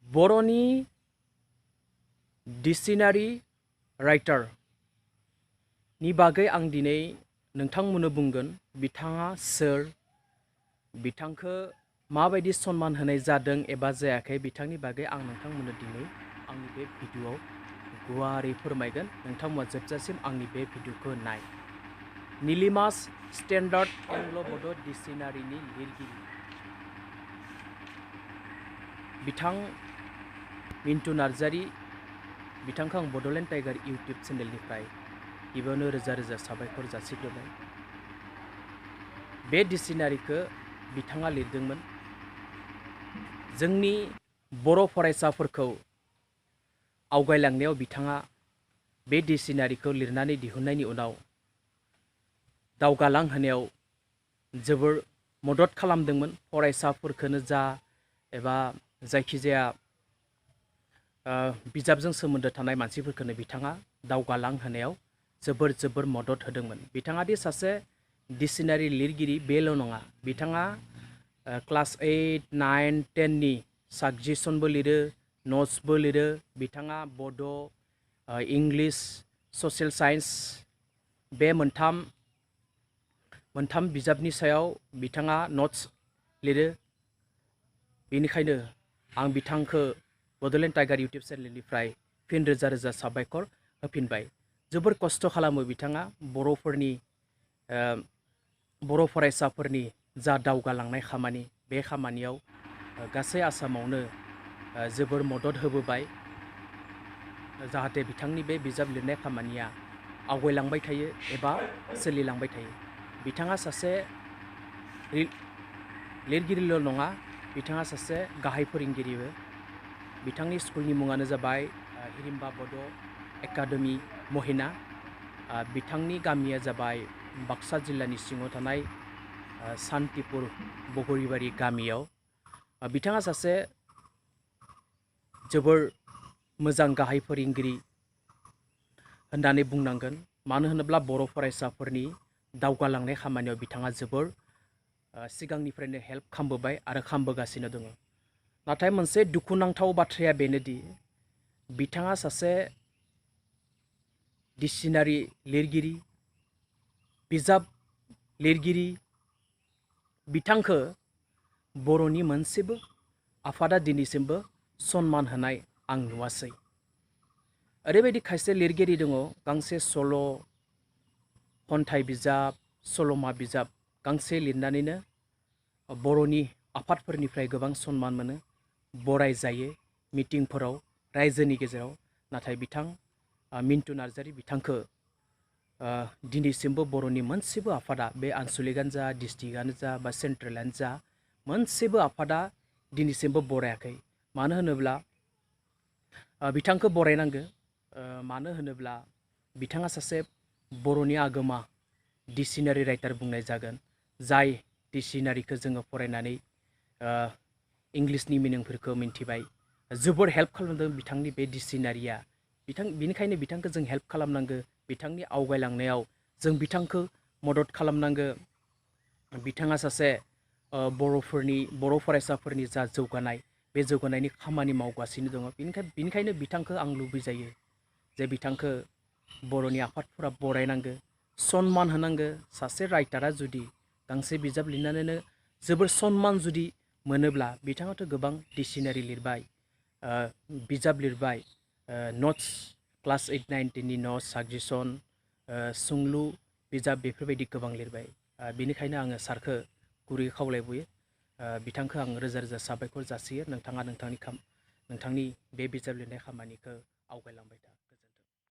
बर'नि डिक्शनारि राइटार नि बागै आं दिनै नोंथांमोननो बुंगोन बिथाङा सोर बिथांखौ माबायदि सन्मान होनाय जादों एबा जायाखै बिथांनि बागै आं नोंथांमोननो दिनै आंनि बे भिडिअ'आव गुवारै फोरमायगोन। नोंथांमोना जोबजासिम आंनि बे भिडिअ'खौ नाय। निलिमास स्टेन्डार्ड एंग्ल' बड' डिक्शनारिनि लिरगिरि बिथां मिन्टु नार्जारी बिथांखौ आं बड'लेण्ड टाइगार इउटुब चेनेलनिफ्राय गिबियावनो रोजा रोजा साबायखर जासिग्रोबाय। बे डिक्शनारिखौ बिथाङा लिरदोंमोन जोंनि बर' फरायसाफोरखौ आवगायलांनायाव बिथाङा बे डिक्शनारिखौ लिरनानै दिहुननायनि उनाव दावगालांहोनायाव जोबोर मदद खालामदोंमोन। फरायसाफोरखौनो जा एबा जायखिजाया बिजाबजों सोमोन्दो थानाय मानसिफोरखौनो बिथाङा दावगालांहोनायाव जोबोर मदद होदोंमोन। बिथाङा दि सासे डिक्शनारि लिरगिरि बेल' नङा, बिथाङा क्लास 8, 9, 10 नि साजेसनबो लिरो, नट्सबो लिरो। बिथाङा बड', इंलिश, ससियेल साइन्स बे मोनथाम बिजाबनि सायाव बिथाङा नट्स लिरो। बेनिखायनो आं बिथांखौ बड'लेण्ड टाइगार इउटुब चेनेलनिफ्राय फिन रोजा रोजा साबायखर होफिनबाय। जोबोर खस्थ' खालामो बिथाङा बर' फरायसाफोरनि जा दावगालांनाय खामानि बे खामानियाव गासै आसामावनो जोबोर मदद होबोबाय जाहाथे बिथांनि बे बिजाब लिरनाय खामानिया आवगायलांबाय थायो एबा सोलिलांबाय थायो। बिथाङा सासे लिरगिरिल' नङा, बिथाङा सासे गाहाय फोरोंगिरिबो। बिथांनि स्कुलनि मुङानो जाबाय हिरिम्बा बड' एकाडेमि mohina। बिथांनि गामिया जाबाय बाक्सा जिल्लानि सिङाव थानाय सान्तिपुर बगरिबारि गामियाव। बिथाङा सासे जोबोर मोजां गाहाय फोरोंगिरि होननानै बुंनांगोन। मानो होनोब्ला बर' फरायसाफोरनि दावगालांनाय खामानियाव बिथाङा जोबोर सिगांनिफ्रायनो हेल्प खालामबोबाय आरो खालामबोगासिनो दङ। नाथाय मोनसे दुखुनांथाव बाथ्राया बेनोदि बिथाङा सासे डिक्शनारि लिरगिरि, बिजाब लिरगिरि, बिथांखौ बर'नि मोनसेबो आफादा दिनैसिमबो सन्मान होनाय आं नुवासै। ओरैबायदि खायसे लिरगिरि दङ, गांसे सल', खन्थाइ बिजाब, सल'मा बिजाब गांसे लिरनानैनो बर'नि आफादफोरनिफ्राय गोबां सन्मान मोनो, बराय जायो मिटिंफोराव रायजोनि गेजेराव। नाथाय बिथां मिन्टु नार्जारी बिथांखौ दिनैसिमबो बर'नि मोनसेबो आफादा, बे आनसलिकआनो जा, डिस्ट्रिक्टआनो जा बा सेन्ट्रेलानो जा, मोनसेबो आफादा दिनैसिमबो बरायाखै। मानो होनोब्ला बिथांखौ बरायनांगौ। मानो होनोब्ला बिथाङा सासे बर'नि आगोमा डिक्शनारि राइटार बुंनाय जागोन, जाय डिक्शनारिखौ जोङो फरायनानै इंलिशनि मिनिंफोरखौ मिन्थिबाय। जोबोर हेल्प खालामदों बिथांनि बे डिक्शनारिया। बिनिखायनो बिथांखौ जों हेल्प खालामनांगौ। बिथांनि आवगायलांनायाव जों बिथांखौ मदद खालामनांगौ। बिथाङा सासे बर' फरायसाफोरनि जा जौगानाय, बे जौगानायनि खामानि मावगासिनो दङ। बिनिखायनो बिथांखौ आं लुबैजायो जे बिथांखौ बर'नि आफादफोरा बरायनांगौ, सन्मान होनांगौ। सासे राइटारा जुदि गांसे बिजाब लिरनानैनो जोबोर सन्मान जुदि मोनोब्ला, बिथाङाथ' गोबां डिक्शनारि लिरबाय, बिजाब लिरबाय, नट्स क्लास 8, 9, 10 नि नट्स, साजेसन, सुंलु बिजाब बेफोरबायदि गोबां लिरबाय। बेनिखायनो आङो सारखौ गुरै खावलायबोयो, बिथांखौ आं रोजा रोजा साबायखर जासियो। नोंथाङा नोंथांनि बे बिजाब लिरनाय खामानिखौ आवगायलांबाय था।